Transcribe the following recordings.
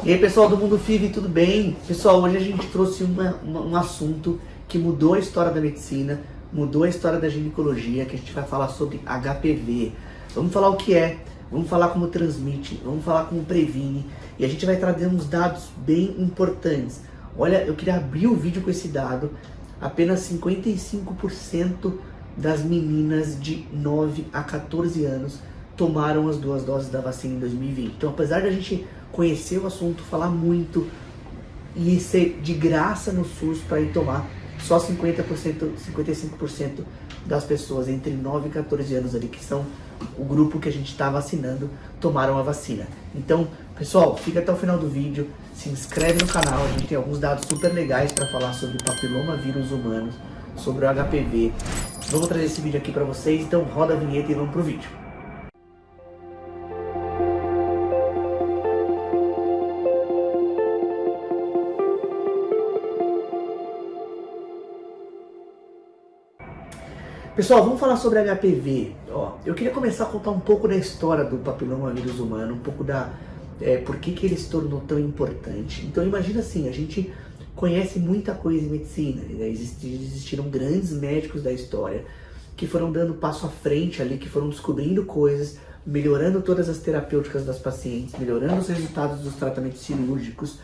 E aí, pessoal do Mundo FIV, tudo bem? Pessoal, hoje a gente trouxe um assunto que mudou a história da medicina, mudou a história da ginecologia, que a gente vai falar sobre HPV. Vamos falar o que é, vamos falar como transmite, vamos falar como previne, e a gente vai trazer uns dados bem importantes. Olha, eu queria abrir o vídeo com esse dado: apenas 55% das meninas de 9 a 14 anos tomaram as 2 doses da vacina em 2020. Então, apesar de a gente conhecer o assunto, falar muito e ser de graça no SUS para ir tomar, só 50%, 55% das pessoas entre 9 e 14 anos ali, que são o grupo que a gente está vacinando, tomaram a vacina. Então, pessoal, fica até o final do vídeo, se inscreve no canal, a gente tem alguns dados super legais para falar sobre papilomavírus humanos, sobre o HPV. Vamos trazer esse vídeo aqui para vocês, então roda a vinheta e vamos pro vídeo. Pessoal, vamos falar sobre HPV. Eu queria começar a contar um pouco da história do papilomavírus humano, um pouco da por que ele se tornou tão importante. Então imagina assim, a gente conhece muita coisa em medicina, né? Existiram grandes médicos da história que foram dando passo à frente ali, que foram descobrindo coisas, melhorando todas as terapêuticas das pacientes, melhorando os resultados dos tratamentos cirúrgicos.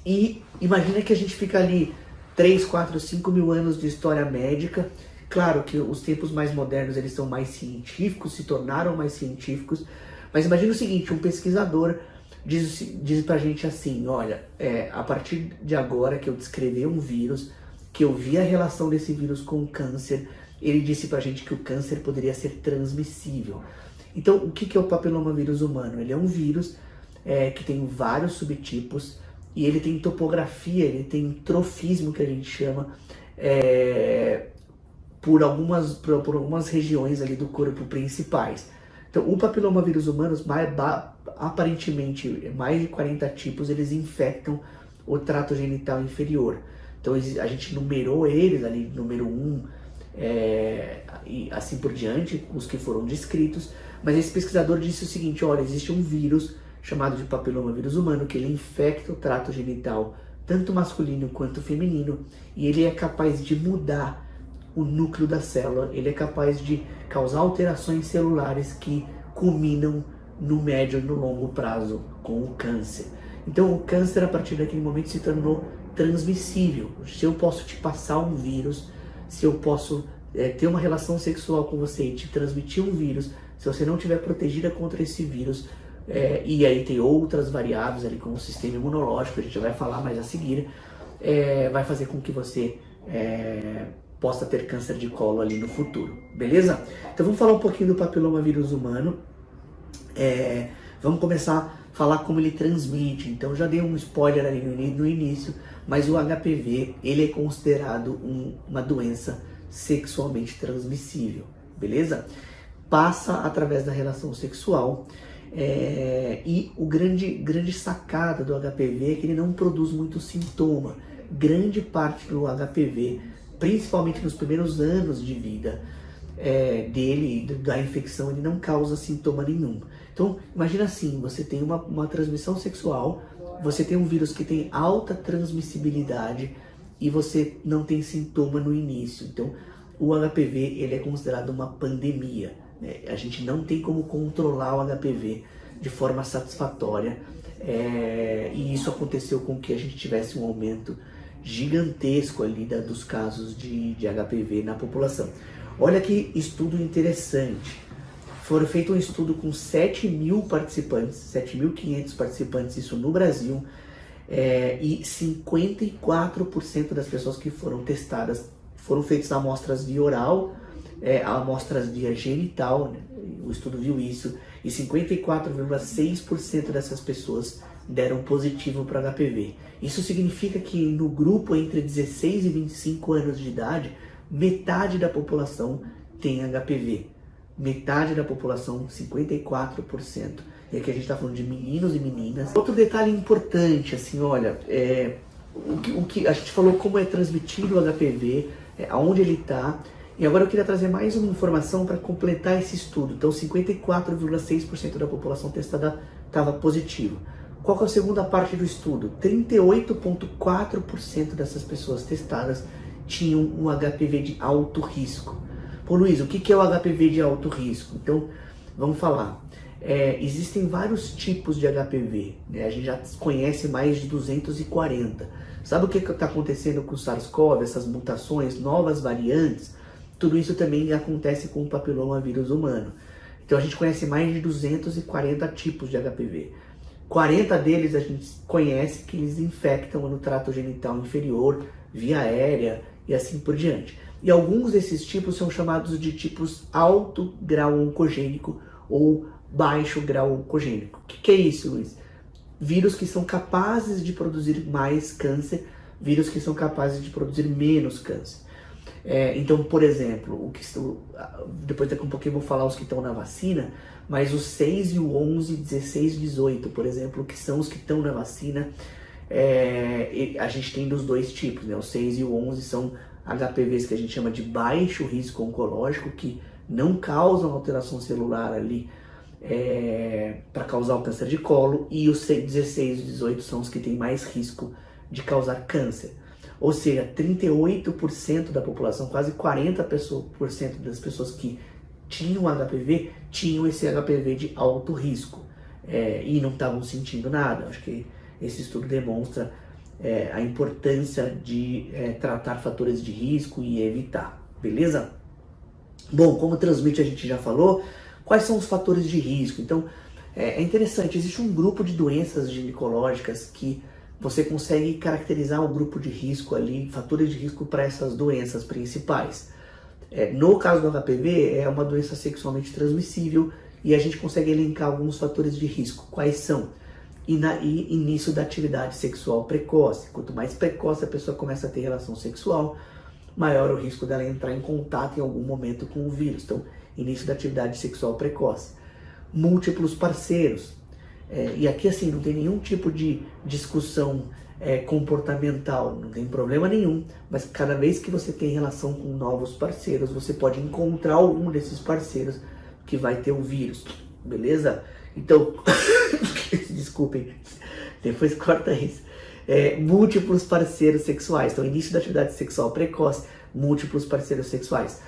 E imagina que a gente fica ali 3, 4, 5 mil anos de história médica. Claro que os tempos mais modernos eles são mais científicos, se tornaram mais científicos, mas imagina o seguinte: um pesquisador diz pra gente assim: olha, a partir de agora que eu descrevi um vírus, que eu vi a relação desse vírus com o câncer, ele disse pra gente que o câncer poderia ser transmissível. Então, o que é o papilomavírus humano? Ele é um vírus que tem vários subtipos, e ele tem topografia, ele tem trofismo, que a gente chama, por algumas regiões ali do corpo principais. Então, o papilomavírus humano, aparentemente, mais de 40 tipos, eles infectam o trato genital inferior. Então, a gente numerou eles ali, número 1, e assim por diante, os que foram descritos. Mas esse pesquisador disse o seguinte: olha, existe um vírus chamado de papilomavírus humano, que ele infecta o trato genital, tanto masculino quanto feminino, e ele é capaz de mudar o núcleo da célula, ele é capaz de causar alterações celulares que culminam no médio e no longo prazo com o câncer. Então, o câncer, a partir daquele momento, se tornou transmissível. Se eu posso te passar um vírus, se eu posso ter uma relação sexual com você e te transmitir um vírus, se você não estiver protegida contra esse vírus, e aí tem outras variáveis ali, como o sistema imunológico, a gente vai falar mais a seguir, vai fazer com que você possa ter câncer de colo ali no futuro, beleza? Então vamos falar um pouquinho do papilomavírus humano. Vamos começar a falar como ele transmite. Então já dei um spoiler ali no início, mas o HPV, ele é considerado uma doença sexualmente transmissível, beleza? Passa através da relação sexual. E o grande sacada do HPV é que ele não produz muito sintoma. Grande parte do HPV, principalmente nos primeiros anos de vida da infecção, ele não causa sintoma nenhum. Então imagina assim: você tem uma transmissão sexual, você tem um vírus que tem alta transmissibilidade e você não tem sintoma no início. Então o HPV, ele é considerado uma pandemia. A gente não tem como controlar o HPV de forma satisfatória, e isso aconteceu com que a gente tivesse um aumento gigantesco ali dos casos de HPV na população. Olha que estudo interessante. Foi feito um estudo com 7.000 participantes, 7.500 participantes, isso no Brasil, e 54% das pessoas que foram testadas foram feitas amostras via oral, amostras via genital, né? O estudo viu isso, e 54,6% dessas pessoas deram positivo para HPV. Isso significa que no grupo entre 16 e 25 anos de idade, metade da população tem HPV. Metade da população, 54%. E aqui a gente está falando de meninos e meninas. Outro detalhe importante, assim, olha, o que a gente falou como é transmitido o HPV, aonde ele está. E agora eu queria trazer mais uma informação para completar esse estudo. Então, 54,6% da população testada estava positivo. Qual que é a segunda parte do estudo? 38,4% dessas pessoas testadas tinham um HPV de alto risco. Pô, Luiz, o que é o HPV de alto risco? Então, vamos falar. Existem vários tipos de HPV, né? A gente já conhece mais de 240. Sabe o que está acontecendo com o SARS-CoV, essas mutações, novas variantes? Tudo isso também acontece com o papilomavírus humano. Então a gente conhece mais de 240 tipos de HPV. 40 deles a gente conhece que eles infectam no trato genital inferior, via aérea e assim por diante. E alguns desses tipos são chamados de tipos alto grau oncogênico ou baixo grau oncogênico. O que é isso, Luiz? Vírus que são capazes de produzir mais câncer, vírus que são capazes de produzir menos câncer. Então, por exemplo, depois daqui a um pouquinho eu vou falar os que estão na vacina, mas os 6 e o 11, 16 e 18, por exemplo, que são os que estão na vacina, a gente tem dos dois tipos, né? Os 6 e o 11 são HPVs que a gente chama de baixo risco oncológico, que não causam alteração celular ali para causar o câncer de colo, e os 16 e 18 são os que têm mais risco de causar câncer. Ou seja, 38% da população, quase 40% das pessoas que tinham HPV, tinham esse HPV de alto risco e não estavam sentindo nada. Acho que esse estudo demonstra a importância de tratar fatores de risco e evitar, beleza? Bom, como transmite a gente já falou, quais são os fatores de risco? Então, é interessante, existe um grupo de doenças ginecológicas que você consegue caracterizar o grupo de risco ali, fatores de risco para essas doenças principais. No caso do HPV, é uma doença sexualmente transmissível e a gente consegue elencar alguns fatores de risco. Quais são? Início da atividade sexual precoce. Quanto mais precoce a pessoa começa a ter relação sexual, maior o risco dela entrar em contato em algum momento com o vírus. Então, início da atividade sexual precoce. Múltiplos parceiros. E aqui, assim, não tem nenhum tipo de discussão comportamental, não tem problema nenhum, mas cada vez que você tem relação com novos parceiros, você pode encontrar algum desses parceiros que vai ter o vírus, beleza? Então, desculpem, depois corta isso. Múltiplos parceiros sexuais, então início da atividade sexual precoce, múltiplos parceiros sexuais.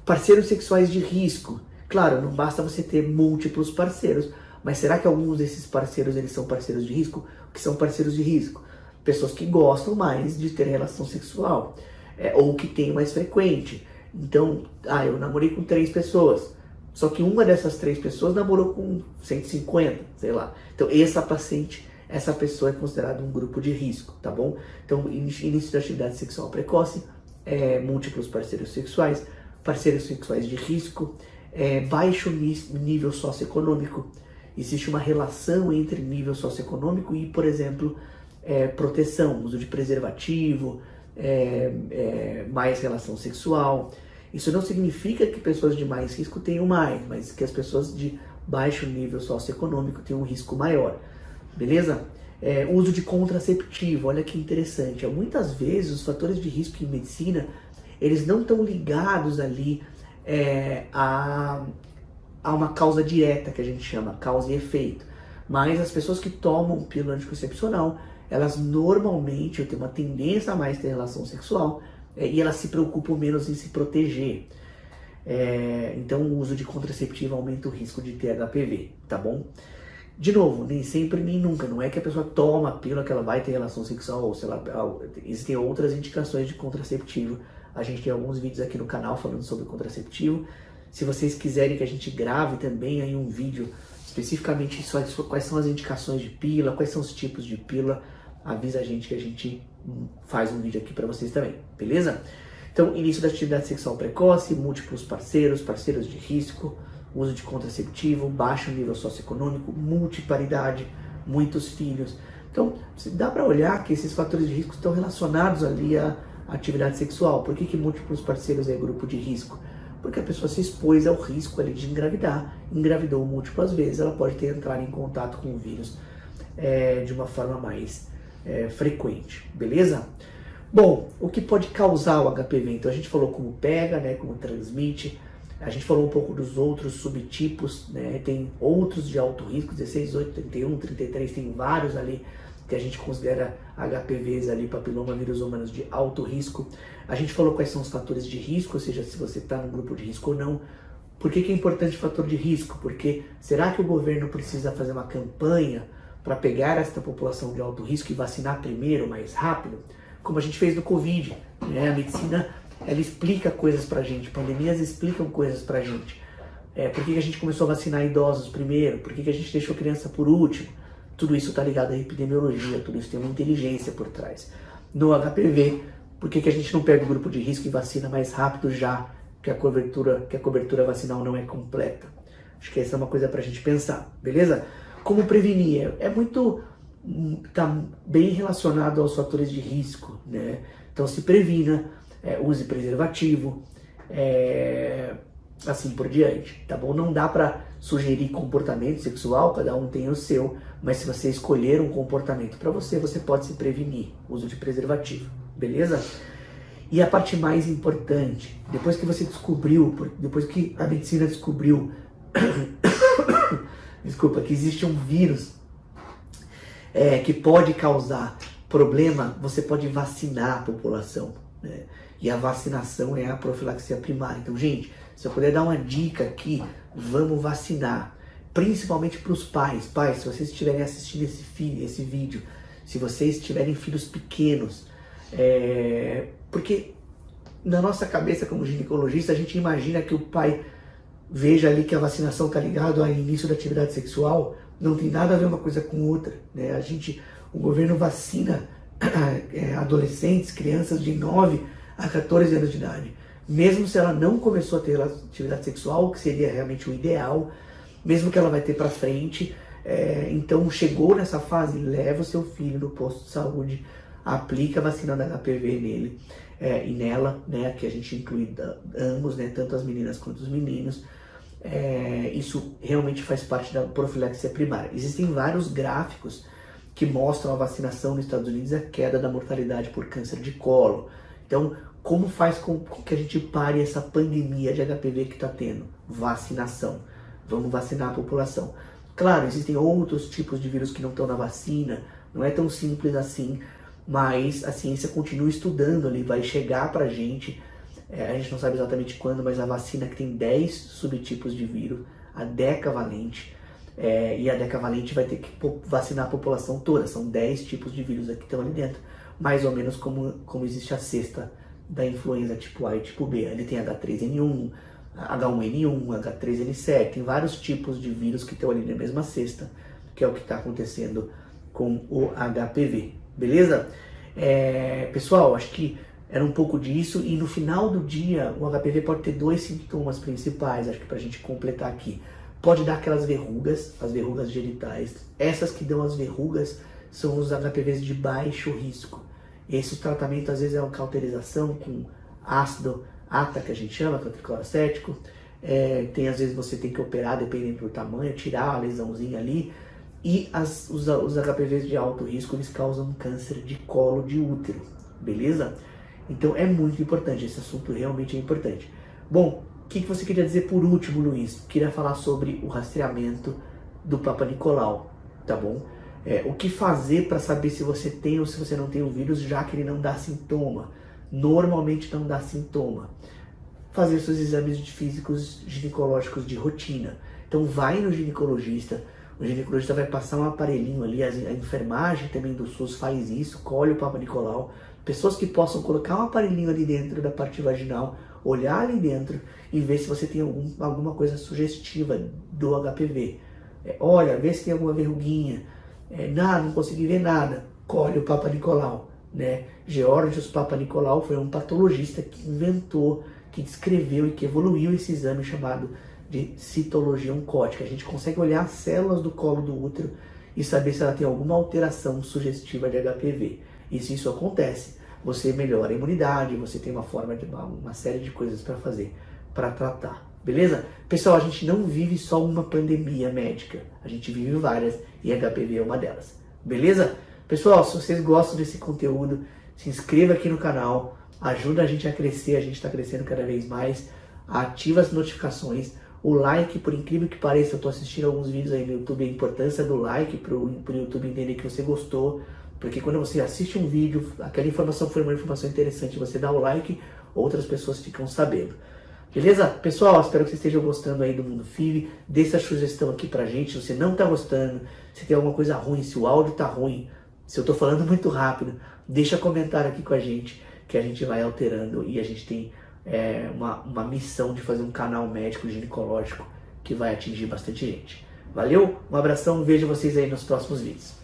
Parceiros sexuais de risco, claro, não basta você ter múltiplos parceiros, mas será que alguns desses parceiros eles são parceiros de risco? O que são parceiros de risco? Pessoas que gostam mais de ter relação sexual, ou que tem mais frequente. Então, eu namorei com 3 pessoas, só que uma dessas 3 pessoas namorou com 150, sei lá. Então, essa pessoa é considerada um grupo de risco, tá bom? Então, início da atividade sexual precoce, múltiplos parceiros sexuais de risco, baixo nível socioeconômico. Existe uma relação entre nível socioeconômico e, por exemplo, proteção, uso de preservativo, mais relação sexual. Isso não significa que pessoas de mais risco tenham mais, mas que as pessoas de baixo nível socioeconômico tenham um risco maior, beleza? Uso de contraceptivo, olha que interessante. Muitas vezes os fatores de risco em medicina, eles não estão ligados ali a uma causa direta, que a gente chama causa e efeito. Mas as pessoas que tomam pílula anticoncepcional, elas normalmente têm uma tendência a mais ter relação sexual e elas se preocupam menos em se proteger. Então o uso de contraceptivo aumenta o risco de ter HPV, tá bom? De novo, nem sempre nem nunca. Não é que a pessoa toma a pílula que ela vai ter relação sexual, ou sei lá, existem outras indicações de contraceptivo. A gente tem alguns vídeos aqui no canal falando sobre contraceptivo. Se vocês quiserem que a gente grave também aí um vídeo especificamente sobre quais são as indicações de pílula, quais são os tipos de pílula, avisa a gente que a gente faz um vídeo aqui para vocês também, beleza? Então, início da atividade sexual precoce, múltiplos parceiros de risco, uso de contraceptivo, baixo nível socioeconômico, multiparidade, muitos filhos. Então, dá para olhar que esses fatores de risco estão relacionados ali à atividade sexual. Por que múltiplos parceiros é grupo de risco? Porque a pessoa se expôs ao risco ali de engravidar, engravidou múltiplas vezes, ela pode ter entrado em contato com o vírus de uma forma mais frequente, beleza? Bom, o que pode causar o HPV? Então a gente falou como pega, né, como transmite, a gente falou um pouco dos outros subtipos, né, tem outros de alto risco, 16, 18, 31, 33, tem vários ali que a gente considera HPVs ali, papilomavírus humanos de alto risco. A gente falou quais são os fatores de risco, ou seja, se você está no grupo de risco ou não. Por que é importante o fator de risco? Porque será que o governo precisa fazer uma campanha para pegar esta população de alto risco e vacinar primeiro, mais rápido? Como a gente fez no Covid, né? A medicina, ela explica coisas pra gente, pandemias explicam coisas pra gente. Por que a gente começou a vacinar idosos primeiro? Por que a gente deixou criança por último? Tudo isso está ligado à epidemiologia, tudo isso tem uma inteligência por trás. No HPV, por que a gente não pega o grupo de risco e vacina mais rápido já que a cobertura vacinal não é completa? Acho que essa é uma coisa pra gente pensar, beleza? Como prevenir? Está bem relacionado aos fatores de risco, né? Então se previna, use preservativo, assim por diante, tá bom? Não dá para sugerir comportamento sexual, cada um tem o seu, mas se você escolher um comportamento para você, você pode se prevenir, uso de preservativo, beleza? E a parte mais importante, depois que você descobriu, depois que a medicina descobriu, desculpa, que existe um vírus que pode causar problema, você pode vacinar a população, né? E a vacinação é a profilaxia primária. Então, gente, se eu puder dar uma dica aqui, vamos vacinar. Principalmente para os pais. Pais, se vocês estiverem assistindo esse vídeo, se vocês tiverem filhos pequenos, porque na nossa cabeça como ginecologista, a gente imagina que o pai veja ali que a vacinação está ligada ao início da atividade sexual. Não tem nada a ver uma coisa com outra, né? O governo vacina adolescentes, crianças de 9 a 14 anos de idade. Mesmo se ela não começou a ter atividade sexual, que seria realmente o ideal, mesmo que ela vai ter para frente, então chegou nessa fase, leva o seu filho no posto de saúde, aplica a vacina da HPV nele e nela, né? Que a gente inclui ambos, né? Tanto as meninas quanto os meninos. Isso realmente faz parte da profilaxia primária. Existem vários gráficos que mostram a vacinação nos Estados Unidos e a queda da mortalidade por câncer de colo. Então, como faz com que a gente pare essa pandemia de HPV que está tendo? Vacinação. Vamos vacinar a população. Claro, existem outros tipos de vírus que não estão na vacina, não é tão simples assim, mas a ciência continua estudando ali, vai chegar pra gente. A gente não sabe exatamente quando, mas a vacina que tem 10 subtipos de vírus, a decavalente, e a decavalente vai ter que vacinar a população toda. São 10 tipos de vírus aqui que estão ali dentro, mais ou menos como existe a cesta da influenza tipo A e tipo B. Ali tem H3N1, H1N1, H3N7, tem vários tipos de vírus que estão ali na mesma cesta, que é o que está acontecendo com o HPV, beleza? Pessoal, acho que era um pouco disso, e no final do dia o HPV pode ter 2 sintomas principais, acho que pra gente completar aqui. Pode dar aquelas verrugas, as verrugas genitais. Essas que dão as verrugas são os HPVs de baixo risco. Esse tratamento às vezes é uma cauterização com ácido ATA, que a gente chama, que é o tricloracético. Às vezes você tem que operar, dependendo do tamanho, tirar a lesãozinha ali. E os HPVs de alto risco, eles causam câncer de colo de útero, beleza? Então é muito importante, esse assunto realmente é importante. Bom, o que você queria dizer por último, Luiz? Queria falar sobre o rastreamento do Papa Nicolau, tá bom? O que fazer para saber se você tem ou se você não tem o vírus, já que ele não dá sintoma. Normalmente não dá sintoma. Fazer seus exames físicos ginecológicos de rotina. Então vai no ginecologista, o ginecologista vai passar um aparelhinho ali, a enfermagem também do SUS faz isso, colhe o Papa Nicolau. Pessoas que possam colocar um aparelhinho ali dentro da parte vaginal, olhar ali dentro e ver se você tem alguma coisa sugestiva do HPV. Olha, vê se tem alguma verruguinha. Não consegui ver nada. Colhe o Papa Nicolau, né? Georgios Papa Nicolau foi um patologista que inventou, que descreveu e que evoluiu esse exame chamado de citologia oncótica. A gente consegue olhar as células do colo do útero e saber se ela tem alguma alteração sugestiva de HPV. E se isso acontece, você melhora a imunidade, você tem uma série de coisas para fazer, para tratar, beleza? Pessoal, a gente não vive só uma pandemia médica, a gente vive várias e HPV é uma delas, beleza? Pessoal, se vocês gostam desse conteúdo, se inscreva aqui no canal, ajuda a gente a crescer, a gente está crescendo cada vez mais, ativa as notificações, o like, por incrível que pareça, eu estou assistindo alguns vídeos aí no YouTube, a importância do like para o YouTube entender que você gostou, porque quando você assiste um vídeo, aquela informação foi uma informação interessante, você dá o like, outras pessoas ficam sabendo. Beleza? Pessoal, espero que vocês estejam gostando aí do Mundo FIV. Dê essa sugestão aqui pra gente, se você não tá gostando, se tem alguma coisa ruim, se o áudio tá ruim, se eu tô falando muito rápido, deixa comentário aqui com a gente, que a gente vai alterando e a gente tem uma missão de fazer um canal médico ginecológico que vai atingir bastante gente. Valeu? Um abração, vejo vocês aí nos próximos vídeos.